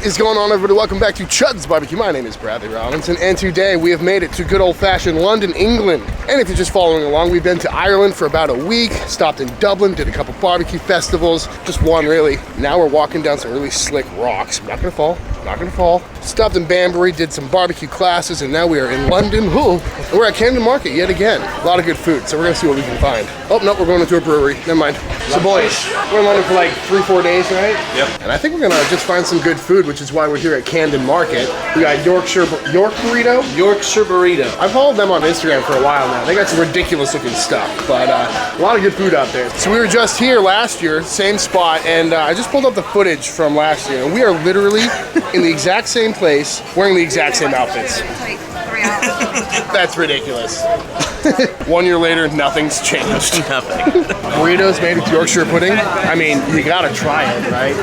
What is going on, everybody? Welcome back to Chuds BBQ. My name is Bradley Robinson, and today we have made it to good old-fashioned London, England. And if you're just following along, we've been to Ireland for about a week, stopped in Dublin, did a couple barbecue festivals, just one really. Now we're walking down some really slick rocks. Not gonna fall, not gonna fall. Stopped in Banbury, did some barbecue classes, and now we are in London. Ooh. And we're at Camden Market yet again. A lot of good food, so we're gonna see what we can find. Oh, no, we're going into a brewery. Never mind. So boys, we're in London for like 3-4 days, right? Yep. And I think we're gonna just find some good food, which is why we're here at Camden Market. We got York burrito? Yorkshire burrito. I've followed them on Instagram for a while now. They got some ridiculous looking stuff, but a lot of good food out there. So we were just here last year, same spot, and I just pulled up the footage from last year, and we are literally in the exact same place, wearing the exact same outfits. That's ridiculous. 1 year later, nothing's changed. Nothing. Burritos made with Yorkshire pudding. I mean, you gotta try it, right?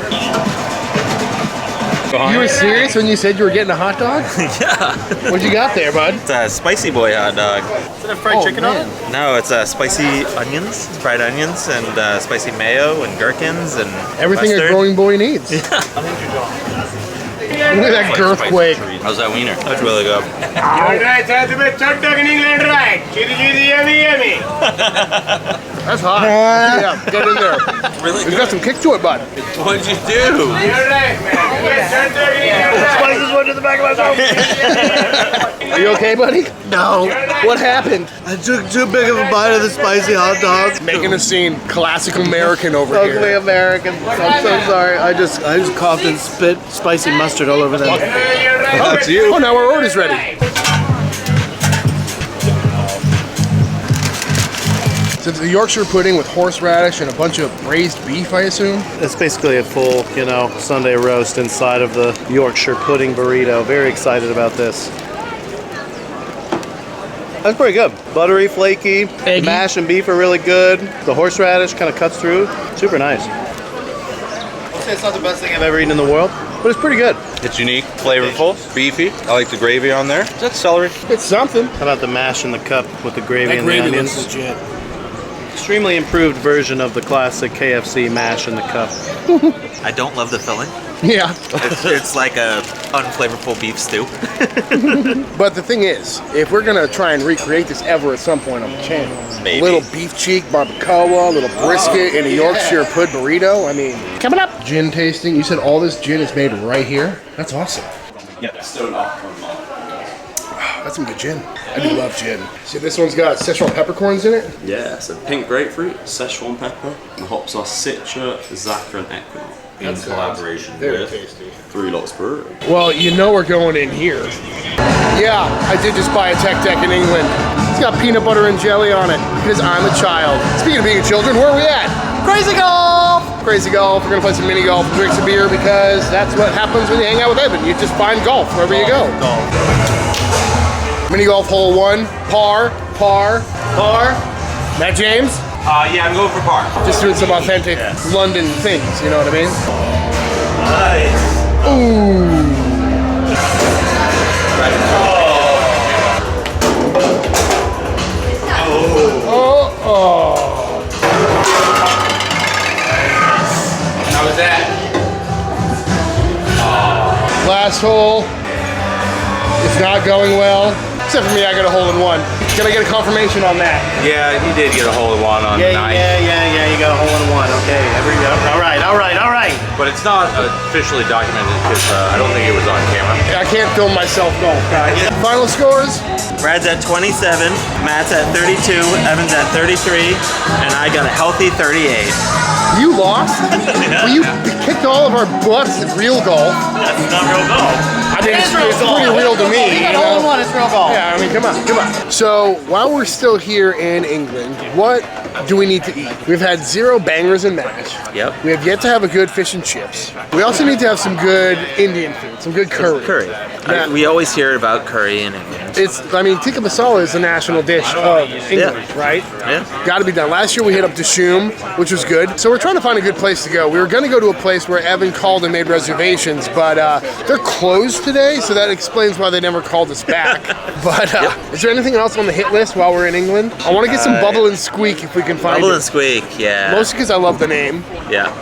You were serious when you said you were getting a hot dog? Yeah. What you got there, bud? It's a spicy boy hot dog. Is it a fried chicken on it? No, it's spicy onions, fried onions, and spicy mayo and gherkins and everything mustard. a growing boy needs. Look at that girthquake. How's that wiener? That's really good. That's hot. Yeah, get in there. Really It's got some kick to it, bud. What'd you do? Spices went to the back of my mouth. Are you okay, buddy? No. What happened? I took too big of a bite of the spicy hot dog. Making a scene. Classic American over Ugly here. American. I'm so sorry. I just coughed and spit spicy mustard all over them. Oh, it's you. Oh, now our order's ready. So it's a Yorkshire pudding with horseradish and a bunch of braised beef, I assume? It's basically a full, Sunday roast inside of the Yorkshire pudding burrito. Very excited about this. That's pretty good. Buttery, flaky. Eggy. Mash and beef are really good. The horseradish kind of cuts through. Super nice. I'll say it's not the best thing I've ever eaten in the world, but it's pretty good. It's unique, flavorful, beefy. I like the gravy on there. Is that celery? It's something. How about the mash in the cup with the gravy That and the gravy onions? looks legit. Extremely improved version of the classic KFC mash in the cup. I don't love the filling. Yeah. It's like a unflavorful beef stew. But the thing is, if we're gonna try and recreate this ever at some point on the channel, Maybe. a little beef cheek barbacoa, a little brisket, and a Yorkshire pud burrito, I mean, coming up. Gin tasting. You said all this gin is made right here? That's awesome. Yeah, still not. That's some good gin. I do love gin. See, this one's got Szechuan peppercorns in it. Yeah, so pink grapefruit, Szechuan pepper, and hops are Citrate, Zafra, and Equinox. In collaboration Very with tasty. Three Lots Brewery. Well, you know we're going in here. Yeah, I did just buy a Tech Deck in England. It's got peanut butter and jelly on it because I'm a child. Speaking of being children, where are we at? Crazy Golf! Crazy Golf. We're gonna play some mini golf, drink some beer because that's what happens when you hang out with Evan. You just find golf wherever you go. Mini golf hole 1, par. Matt James? Yeah, I'm going for par. Just doing some authentic London things, you know what I mean? Nice. Ooh. Oh. How was that? Last hole. It's not going well. Except for me, I got a hole in one. Can I get a confirmation on that? Yeah, he did get a hole in one on Yeah, 9. you got a hole in one. Okay, all right. But it's not officially documented because I don't think it was on camera. I can't film myself golf, guys. Final scores? Brad's at 27, Matt's at 32, Evan's at 33, and I got a healthy 38. You lost? Well, you kicked all of our butts at real golf. That's not real golf. I mean, it's pretty real to me. You know? one, it's real golf. Yeah, I mean, come on. So, while we're still here in England, what do we need to eat? We've had 0 bangers and mash. Yep. We have yet to have a good fish and chips. We also need to have some good Indian food, some good curry. Curry. Yeah. We always hear about curry in England. Tikka masala is the national dish of England, right? Yeah. Got to be done. Last year we hit up Dishoom, which was good. So we're trying to find a good place to go. We were going to go to a place where Evan called and made reservations, but they're closed today, so that explains why they never called us back. But is there anything else on the hit list while we're in England? I want to get some bubble and squeak if we we can find Bubble it. and Squeak, yeah. Mostly because I love the name. Yeah.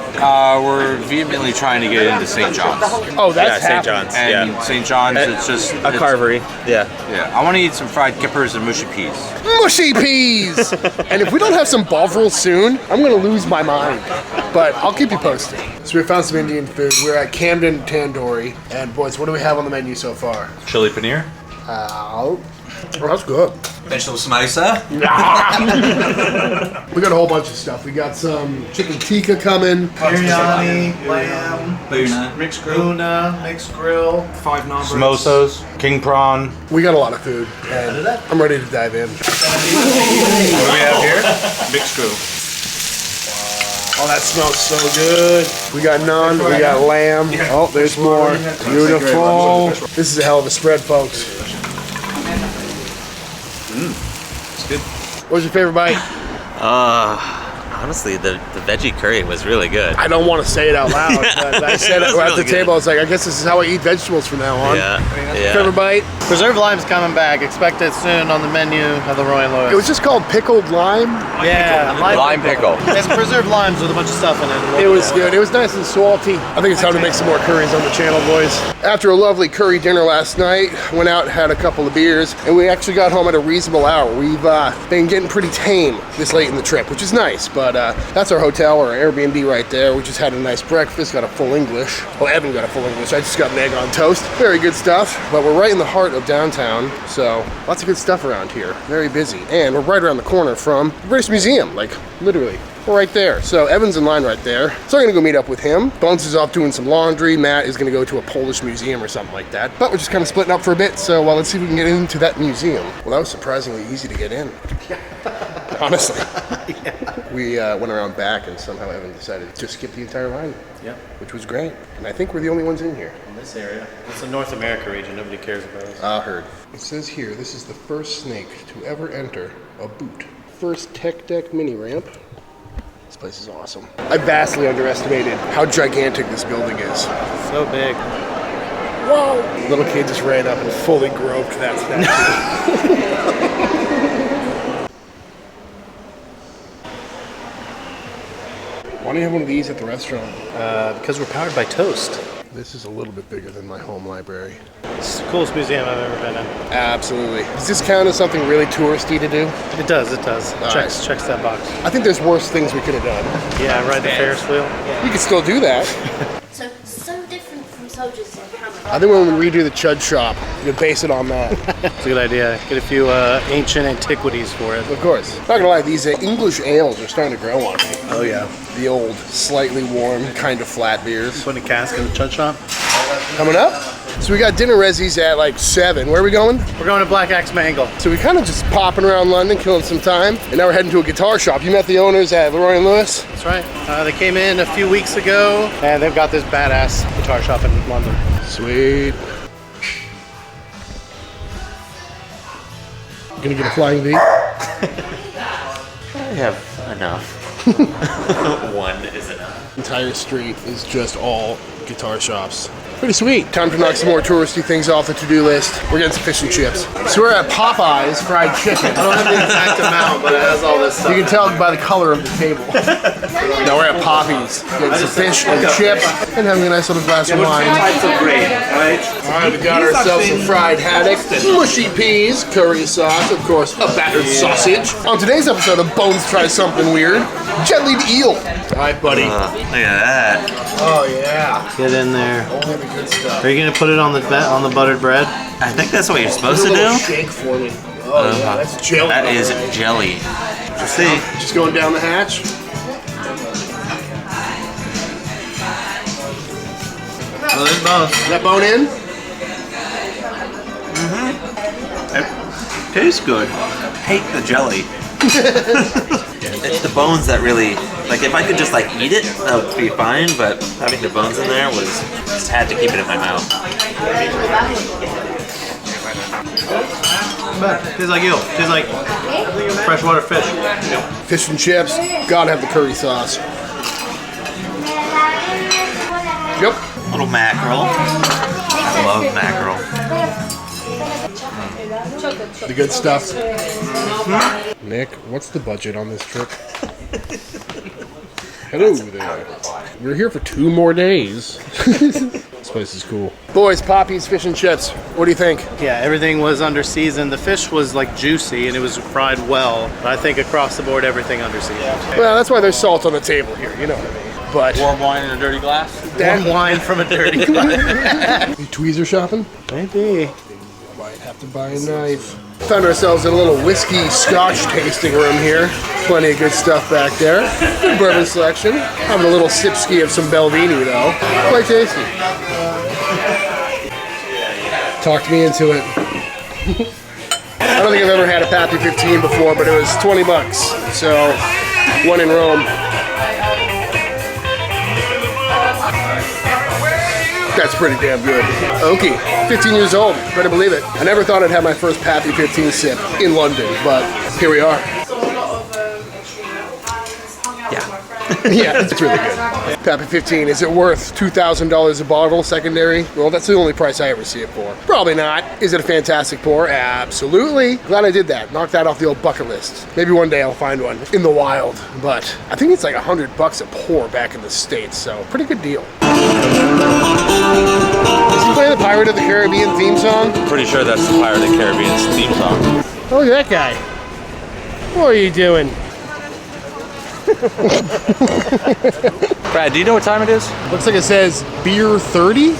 We're vehemently trying to get into St. John's. Oh, that's St. happening. John's. And Yeah. St. John's, it's just A carvery. Yeah. Yeah, I want to eat some fried kippers and mushy peas. Mushy peas! And if we don't have some bovril soon, I'm gonna lose my mind. But I'll keep you posted. So we found some Indian food. We're at Camden Tandoori. And boys, what do we have on the menu so far? Chili paneer. Oh, that's good. Vegetable samosa. We got a whole bunch of stuff. We got some chicken tikka coming. Biryani, lamb, Boona. mixed grill, mixed grill, 5 naan breads. Samosas. King prawn. We got a lot of food. And I'm ready to dive in. What do we have here? Mixed grill. Oh, that smells so good. We got naan, we got lamb. Oh, there's more. Beautiful. This is a hell of a spread, folks. It's good. What was your favorite bite? Honestly, the veggie curry was really good. I don't want to say it out loud, but I said it It was at really the table. I was like, I guess this is how I eat vegetables from now on. Yeah. Yeah. Favorite bite? Preserved lime's coming back. Expect it soon on the menu of the Roy and Lewis. It was just called pickled lime. yeah, Lime pickle. It's preserved limes with a bunch of stuff in it. It was good. It was nice and salty. I think it's time to make some more curries on the channel, boys. After a lovely curry dinner last night, went out, had a couple of beers, and we actually got home at a reasonable hour. We've been getting pretty tame this late in the trip, which is nice, but that's our hotel or our Airbnb right there. We just had a nice breakfast, got a full English. Well, Evan got a full English. I just got an egg on toast. Very good stuff, but we're right in the heart of downtown, so lots of good stuff around here. Very busy. And we're right around the corner from the British Museum, like literally. We're right there. So Evan's in line right there. So I'm gonna go meet up with him. Bones is off doing some laundry. Matt is gonna go to a Polish museum or something like that. But we're just kind of splitting up for a bit, so let's see if we can get into that museum. Well, that was surprisingly easy to get in. Honestly. We went around back and somehow Evan decided to skip the entire line. Yep. Which was great. And I think we're the only ones in here. In this area. It's the North America region. Nobody cares about us. I heard. It says here, this is the first snake to ever enter a boot. First tech deck mini ramp. This place is awesome. I vastly underestimated how gigantic this building is. So big. Whoa! Little kid just ran up and fully groped that statue. Why do you have one of these at the restaurant? Because we're powered by toast. This is a little bit bigger than my home library. It's the coolest museum I've ever been in. Absolutely. Does this count as something really touristy to do? It does, it does. All Checks that box. I think there's worse things we could have done. Yeah, ride the Ferris wheel. You could still do that. So different from soldiers in Canada. I think when we redo the Chud shop, we could base it on that. It's a good idea. Get a few ancient antiquities for it. Of course. Not gonna lie, these English ales are starting to grow on me. Oh yeah. The old, slightly warm, kind of flat beers. Putting a cask in the Chud shop. Coming up. So we got dinner resis at like 7. Where are we going? We're going to Black Axe Mangle. So we kind of just popping around London, killing some time, and now we're heading to a guitar shop. You met the owners at Leroy and Lewis? That's right. They came in a few weeks ago, and they've got this badass guitar shop in London. Sweet. Gonna get a flying V? I have enough. One is enough. Entire street is just all guitar shops. Pretty sweet. Time to knock some more touristy things off the to-do list. We're getting some fish and chips. So we're at Poppies fried chicken. I don't have the exact amount, but it has all this stuff. You can tell by the color of the table. Now we're at Poppies, getting some fish and chips, and having a nice little glass of wine. Types of grain, right? All right, we got ourselves some fried haddock, mushy peas, curry sauce, of course, a battered sausage. On today's episode of Bones Try Something Weird, jellied eel. All right, buddy. Look at that. Oh, yeah. Get in there. Only the good stuff. Are you gonna put it on the buttered bread? I think that's what you're supposed Do to a little do. shake for me. Oh, yeah, that's jelly. That is jelly. Let's see. Just going down the hatch. Well, there's both. Is that bone in? Tastes good. Hate the jelly. It's the bones that really, like if I could just like eat it, that would be fine, but having the bones in there was, just had to keep it in my mouth. Tastes like eel. Tastes like freshwater fish. Fish and chips. Gotta have the curry sauce. Yep. Little mackerel. I love mackerel. The good stuff. Nick, what's the budget on this trip? Hello there. We're here for 2 more days. This place is cool. Boys, Poppies, fish and chips. What do you think? Yeah, everything was under seasoned. The fish was like juicy and it was fried well. But I think across the board, everything under seasoned. Well, that's why there's salt on the table here, you know what I mean. But Warm wine in a dirty glass. Warm wine from a dirty glass. you tweezer shopping? Maybe. Might have to buy a knife. Found ourselves in a little whiskey scotch tasting room here. Plenty of good stuff back there. Good bourbon selection. Having a little sip-ski of some Belvini though. Quite tasty. Talked me into it. I don't think I've ever had a Pappy 15 before, but it was 20 bucks. So, one in Rome. That's pretty damn good. Okay, 15 years old, better believe it. I never thought I'd have my first Pappy 15 sip in London, but here we are. Yeah, it's really good. Pappy 15, is it worth $2,000 a bottle secondary? Well, that's the only price I ever see it for. Probably not. Is it a fantastic pour? Absolutely. Glad I did that. Knock that off the old bucket list. Maybe one day I'll find one in the wild, but I think it's like $100 a pour back in the States, so pretty good deal. Is he playing the Pirate of the Caribbean theme song? Pretty sure that's the Pirate of the Caribbean's theme song. Oh, look at that guy. What are you doing? Brad, do you know what time it is? Looks like it says beer 30.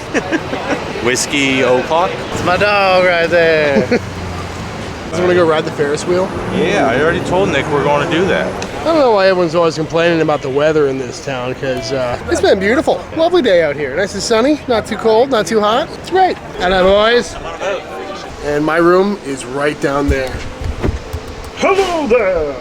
Whiskey o'clock? It's my dog right there. Does he want to go ride the Ferris wheel? Yeah, I already told Nick we're going to do that. I don't know why everyone's always complaining about the weather in this town, because it's been beautiful. Lovely day out here. Nice and sunny, not too cold, not too hot. It's great. Hello, boys. I'm on a boat. And my room is right down there. Hello there.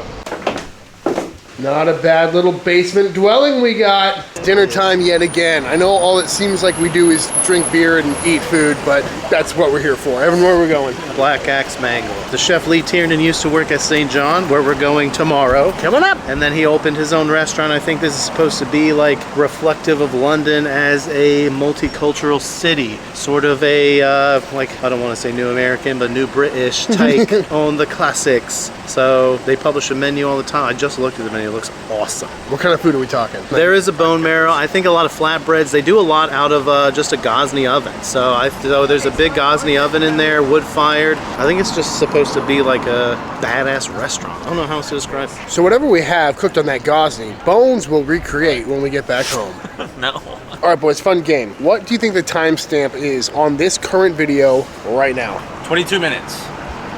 Not a bad little basement dwelling we got. Dinner time yet again. I know all it seems like we do is drink beer and eat food, but that's what we're here for. Evan, where are we going? Black Axe Mangle. The chef Lee Tiernan used to work at St. John, where we're going tomorrow. Coming up. And then he opened his own restaurant. I think this is supposed to be like reflective of London as a multicultural city. Sort of a, like, I don't want to say New American, but New British take on the classics. So they publish a menu all the time. I just looked at the menu. It looks awesome. What kind of food are we talking? There is a bone marrow. I think a lot of flatbreads. They do a lot out of just a Ghazni oven. So there's a big Ghazni oven in there, wood fired. I think it's just supposed to be like a badass restaurant. I don't know how else to describe it. So whatever we have cooked on that Ghazni, Bones will recreate when we get back home. No. All right, boys, fun game. What do you think the timestamp is on this current video right now? 22 minutes.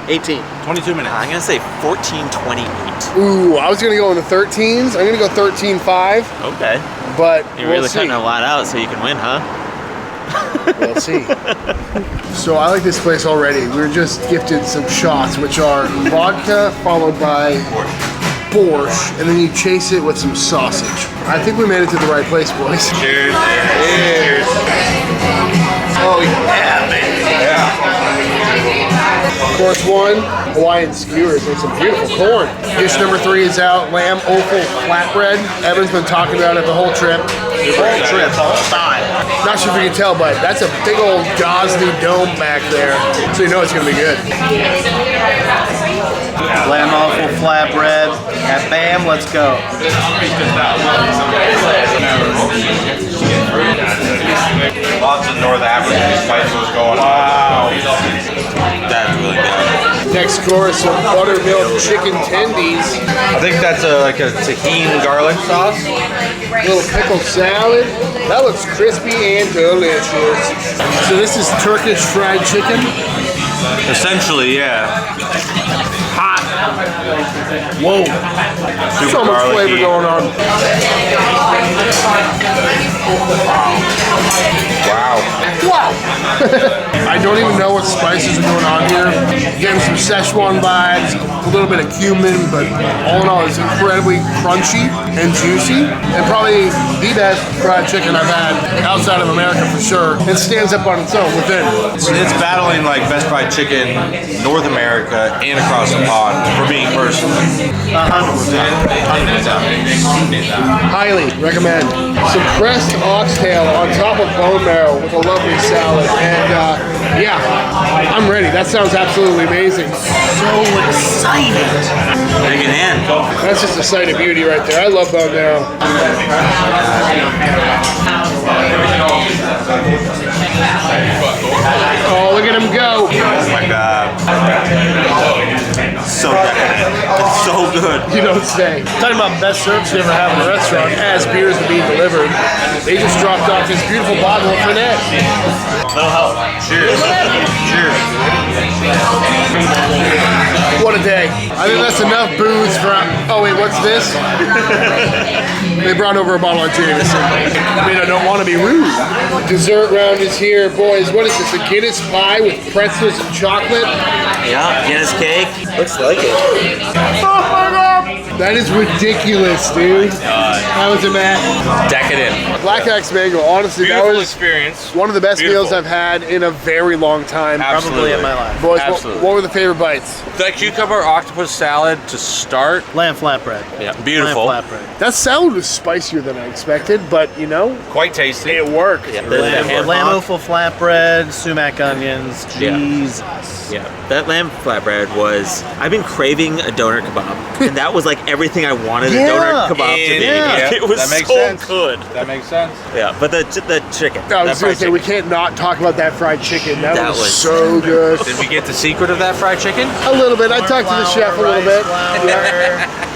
18. 22 minutes. I'm gonna say 14:28. Ooh, I was gonna go in the 13s. I'm gonna go 13.5, Okay. but You're we'll really see. cutting a lot out so you can win, huh? We'll see. So I like this place already. We were just gifted some shots, which are vodka followed by borscht, and then you chase it with some sausage. I think we made it to the right place, boys. Cheers. Cheers. Oh yeah, man. Course 1, Hawaiian skewers and some beautiful corn. Dish number 3 is out, lamb offal flatbread. Evan's been talking about it the whole trip. Not sure if you can tell, but that's a big old Ghazni dome back there. So you know it's gonna be good. Lamb offal flatbread. At BAM, let's go. Lots of North African spices going on. Wow. That's really good. Next course, some buttermilk chicken tendies. I think that's like a tahini garlic sauce. Little pickle salad. That looks crispy and delicious. So this is Turkish fried chicken. Essentially, yeah. Hot. Whoa. Super So much garlicky. flavor going on. Wow. Wow. I don't even know what spices are going on here. Getting some Szechuan vibes, a little bit of cumin, but all in all, it's incredibly crunchy and juicy, and probably the best fried chicken I've had outside of America for sure. It stands up on its own within. It's battling like best fried chicken, North America, and across the pond for me personally. 100%. 100%. Highly recommend. Some pressed oxtail on top of bone marrow with a lovely salad. And yeah, I'm ready. That sounds absolutely amazing. So excited. Big in hand. That's just a sight of beauty right there. I love bone marrow. Oh, look at him go. Oh my god. So decadent. It's so good. You don't say. Talking about best service you ever have in a restaurant as beers are being delivered. They just dropped off this beautiful bottle of Fernet. Little help. Cheers. Cheers. What a day. I think that's enough booze for... Oh wait, what's this? They brought over a bottle of Jameson. I mean, I don't want to be rude. Dessert round is here. Boys, what is this? A Guinness pie with pretzels and chocolate? Yeah, Guinness cake. Looks like it. Oh my god! That is ridiculous, dude. How was it, Matt? Decadent. Black Axe Mango, honestly, Beautiful that was experience. one of the best Beautiful. meals I've had in a very long time. Probably in my life. Boys, Absolutely. what were the favorite bites? The cucumber octopus salad to start. Lamb flatbread. Yeah, beautiful. Lamb flatbread. That salad was spicier than I expected, but you know, Quite tasty. it worked. Yeah, Lamb offal flatbread, sumac onions, Yeah. Jesus. Yeah, that lamb flatbread was. I've been craving a doner kebab, and that was like everything I wanted a doner kebab to be. Yeah. It was That makes so sense. good. That makes sense. Yeah, but the chicken. I that was fried gonna say, chicken. we can't not talk about that fried chicken. That was was so good. Did we get the secret of that fried chicken? A little bit. I talked to the chef a little bit.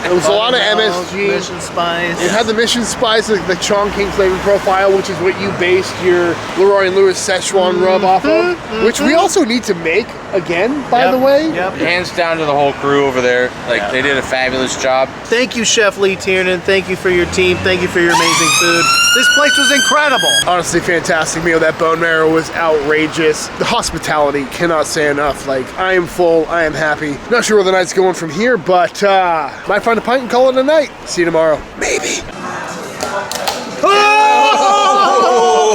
It was a lot of MSG. Mission spice. It had the Mission Spice, the Chongqing flavor profile, which is what you based your Leroy and Lewis Szechuan rub off of, which we also need to make again, by the way. Yep. Hands down to the whole crew over there. Like, they did a fabulous job. Thank you, Chef Lee Tiernan. Thank you for your team. Thank you for your amazing food. This place was incredible. Honestly, fantastic meal. That bone marrow was outrageous. The hospitality, cannot say enough. Like, I am full, I am happy. Not sure where the night's going from here, but might find a pint and call it a night. See you tomorrow. Maybe.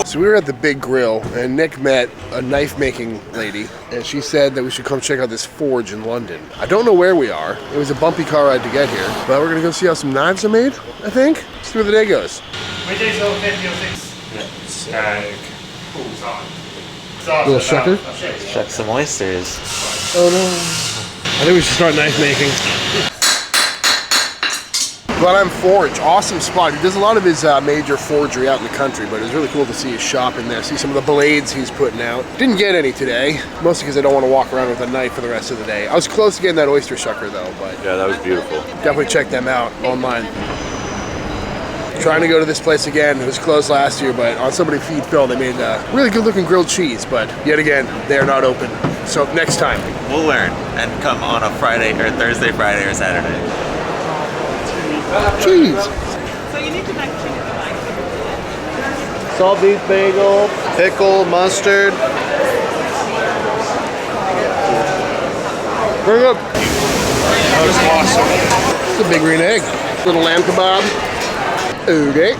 So we were at the Big Grill, and Nick met a knife-making lady, and she said that we should come check out this forge in London. I don't know where we are. It was a bumpy car ride to get here, but we're gonna go see how some knives are made, I think. Let's see where the day goes. Little shucker. Shuck some oysters. Oh no. I think we should start knife making. Glenheim Forge, awesome spot. He does a lot of his major forgery out in the country, but it was really cool to see his shop in there, see some of the blades he's putting out. Didn't get any today, mostly because I don't want to walk around with a knife for the rest of the day. I was close to getting that oyster shucker though, but Yeah, that was beautiful. definitely check them out online. Trying to go to this place again. It was closed last year, but on somebody feed Phil, they made really good looking grilled cheese, but yet again, they're not open. So next time. We'll learn and come on a Friday or Thursday, Friday, or Saturday. Cheese. So you need to make chicken. Salt beef bagel, pickle, mustard. Very good. That was awesome. It's a big green egg. Little lamb kebab. Okay.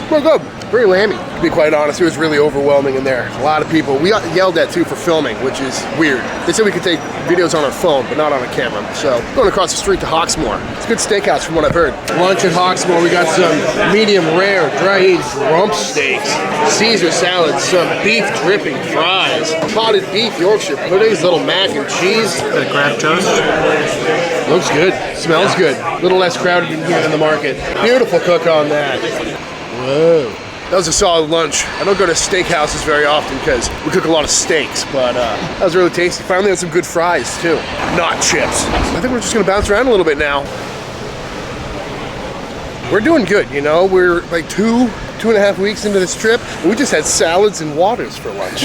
Very good. Very lammy. To be quite honest, it was really overwhelming in there. A lot of people. We got yelled at too for filming, which is weird. They said we could take videos on our phone, but not on a camera. So, going across the street to Hawksmoor. It's a good steakhouse from what I've heard. Lunch at Hawksmoor, we got some medium rare dry-aged rump steaks, Caesar salad, some beef dripping fries, potted beef Yorkshire puddings, little mac and cheese. Bit of crab toast. Looks good. Smells good. A little less crowded in here in the market. Beautiful cook on that. Whoa. That was a solid lunch. I don't go to steakhouses very often because we cook a lot of steaks, but that was really tasty. Finally had some good fries too. Not chips. I think we're just gonna bounce around a little bit now. We're doing good, you know? We're like two and a half weeks into this trip, and we just had salads and waters for lunch.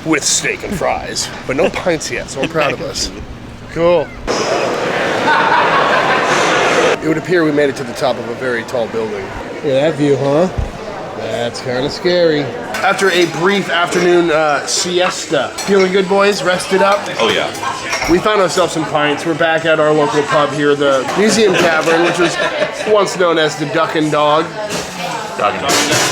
With steak and fries. But no pints yet, so I'm proud of us. Cool. It would appear we made it to the top of a very tall building. Look at that view, huh? That's kind of scary. After a brief afternoon siesta. Feeling good, boys? Rested up? Oh yeah. We found ourselves some pints. We're back at our local pub here, the Museum Tavern, which was once known as the Duck and Dog.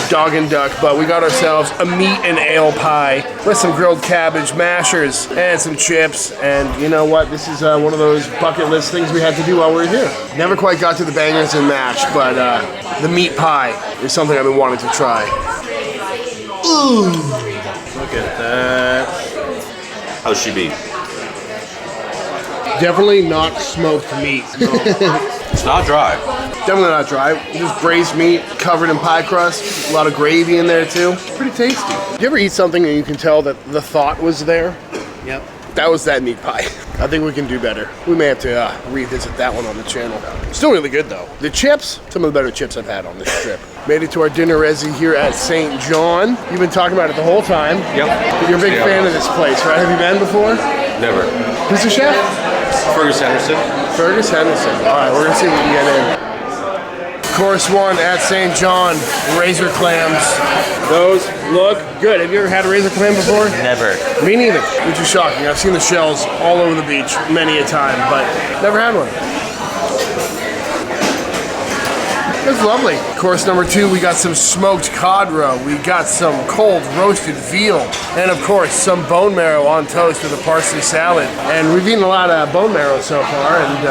Dog and duck, but we got ourselves a meat and ale pie with some grilled cabbage, mashers, and some chips. And you know what? This is one of those bucket list things we had to do while we were here. Never quite got to the bangers and mash, but the meat pie is something I've been wanting to try. Ooh! Look at that. How's she be? Definitely not smoked meat. No. It's not dry. Definitely not dry. Just braised meat covered in pie crust. A lot of gravy in there too. Pretty tasty. Do you ever eat something and you can tell that the thought was there? Yep. That was that meat pie. I think we can do better. We may have to revisit that one on the channel. Still really good though. The chips, some of the better chips I've had on this trip. Made it to our dinner resi here at St. John. You've been talking about it the whole time. Yep. You're a big fan of this place, right? Have you been before? Never. Who's the chef? Fergus Henderson. Fergus Henderson. All right, we're gonna see if we can get in. Course one at St. John, razor clams. Those look good. Have you ever had a razor clam before? Never. Me neither, which is shocking. I've seen the shells all over the beach many a time, but never had one. It's lovely. Course number two, we got some smoked cod roe. We got some cold roasted veal. And of course, some bone marrow on toast with a parsley salad. And we've eaten a lot of bone marrow so far, and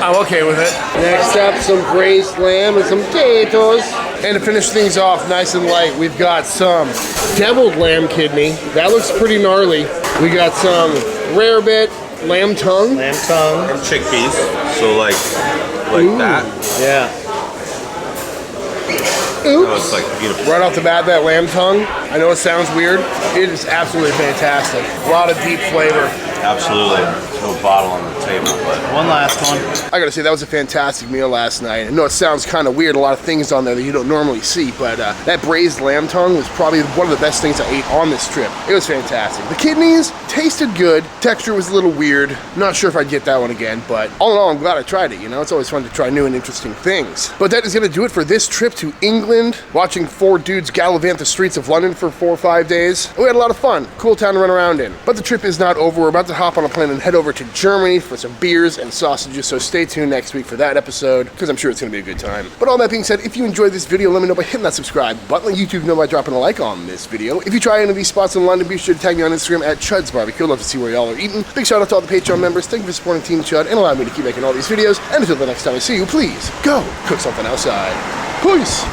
I'm okay with it. Next up, some braised lamb and some potatoes. And to finish things off nice and light, we've got some deviled lamb kidney. That looks pretty gnarly. We got some rare bit lamb tongue. Lamb tongue. And chickpeas. So like that. Yeah. Oops. Oh, it's like beautiful. Right off the bat, that lamb tongue, I know it sounds weird. It is absolutely fantastic. A lot of deep flavor. Absolutely. There's no bottle on the table, but One last one. I gotta say, that was a fantastic meal last night. I know it sounds kind of weird, a lot of things on there that you don't normally see, but that braised lamb tongue was probably one of the best things I ate on this trip. It was fantastic. The kidneys tasted good. Texture was a little weird. Not sure if I'd get that one again, but all in all, I'm glad I tried it. You know, it's always fun to try new and interesting things. But that is gonna do it for this trip to England, watching four dudes gallivant the streets of London for 4 or 5 days. We had a lot of fun. Cool town to run around in. But the trip is not over. We're about to hop on a plane and head over to Germany for some beers and sausages, so stay tuned next week for that episode, because I'm sure it's going to be a good time. But all that being said, if you enjoyed this video, let me know by hitting that subscribe button. Let YouTube know by dropping a like on this video. If you try any of these spots in London, be sure to tag me on Instagram at Chuds BBQ. I'd love to see where y'all are eating. Big shout out to all the Patreon members. Thank you for supporting Team Chud and allowing me to keep making all these videos. And until the next time I see you, please go cook something outside. Peace!